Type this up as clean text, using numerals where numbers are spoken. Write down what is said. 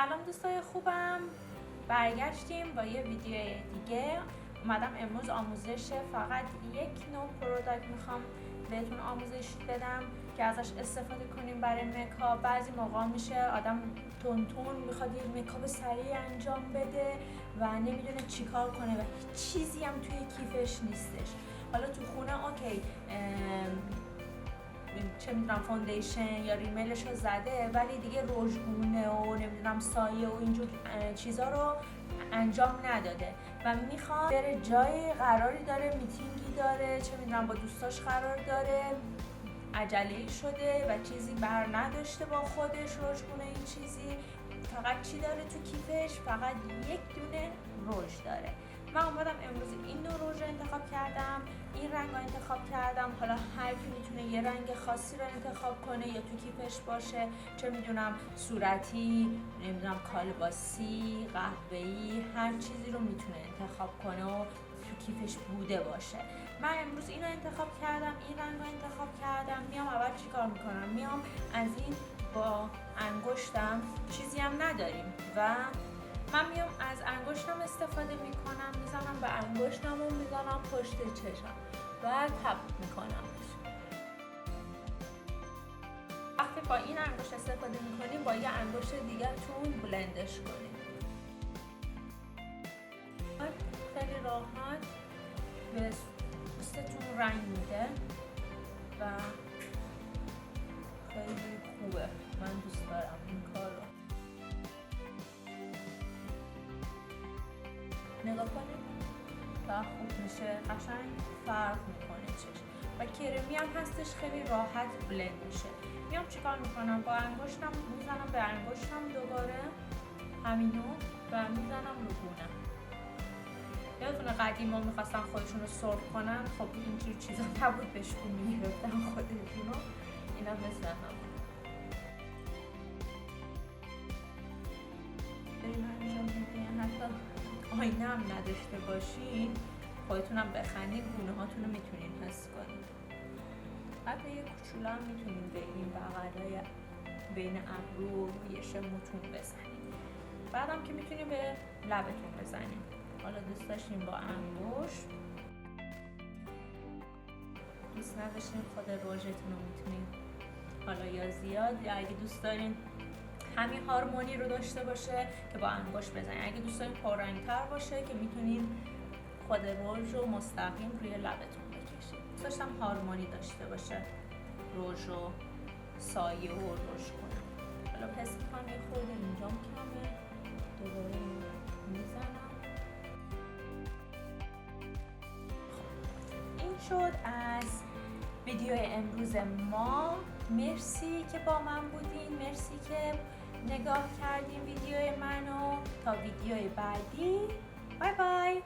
سلام دوستای خوبم، برگشتیم با یه ویدیو دیگه. اومدم امروز آموزش فقط یک نوع پروداکت میخوام بهتون آموزش بدم که ازش استفاده کنیم برای مکاپ. بعضی موقع میشه آدم تون میخواد یه مکاپ سریع انجام بده و نمیدونه چیکار کنه و هیچ چیزی هم توی کیفش نیستش. حالا تو خونه اوکی، چه میدونم فاندیشن یا ریملش رو زده، ولی دیگه رژگونه و نمیدونم سایه و اینجور چیزا رو انجام نداده و میخواد بره جای قراری داره، میتینگی داره، چه میدونم با دوستاش قرار داره، عجله‌ای شده و چیزی بر نداشته با خودش، رژگونه این چیزی، فقط چی داره تو کیفش؟ فقط یک دونه رژ داره. من اومدم امروز این نوع رژ رو انتخاب کردم، این رنگ رو انتخاب کردم. حالا هر کی میتونه یه رنگ خاصی رو انتخاب کنه یا تو کیفش باشه، چه میدونم صورتی، نمیدونم کالباسی، قهوه‌ای، هر چیزی رو میتونه انتخاب کنه و تو کیفش بوده باشه. من امروز اینو انتخاب کردم، این رنگ رو انتخاب کردم. میام اول چیکار میکنم؟ میام از این با انگشتم، چیزی هم نداریم و من میام از انگشتم استفاده میکنم، میزنم به انگشتم و میزنم پشت چشم و تپ میکنم. وقتی با این انگشت استفاده میکنیم با یه انگشت دیگرتون بلندش کنیم. خیلی راحت به پوستتون رنگ میده و خیلی خوبه. من دوست دارم این کار رو. نگاه کنید و خوب میشه، قشنگ فرق میکنه چشم و کرمی هم هستش، خیلی راحت بلند میشه. میام چیکار میکنم؟ با انگشتم میزنم به انگشتم دوباره همینو و میزنم رو گونم. یادتونه قدیما میخواستن خودشون رو سرخ کنن؟ خب اینجور چیزا نبود، بهشون میگرفتن خودشون رو. اینم مثل همون. بریم انجام میدین. حتی آینه هم نداشته باشین، خودتونم بخندین، گونه هاتون رو میتونین حس کنین. حتی یه کوچولو هم میتونین به این بغلای بین ابرو و یه شمتون بزنین. بعدم که میتونین به لبتون بزنین. حالا دوست داشتین با انگشت، دوست نداشتین خود رژتون رو میتونین حالا یا زیاد، یا اگه دوست دارین همین هارمونی رو داشته باشه که با انگشت بزنید. اگه دوست دارین پررنگ‌تر باشه که میتونین خود رژ رو مستقیم روی لبتون بکشید. دوست داشتم هارمونی داشته باشه، رژ و سایه و رژ کنم. حالا پس میکنم یه خورده اینجام کمه، دوباره میزنم. این شد از ویدیو امروز ما. مرسی که با من بودین، مرسی که نگاه کردین ویدیو منو. تا ویدیو بعدی، بای بای.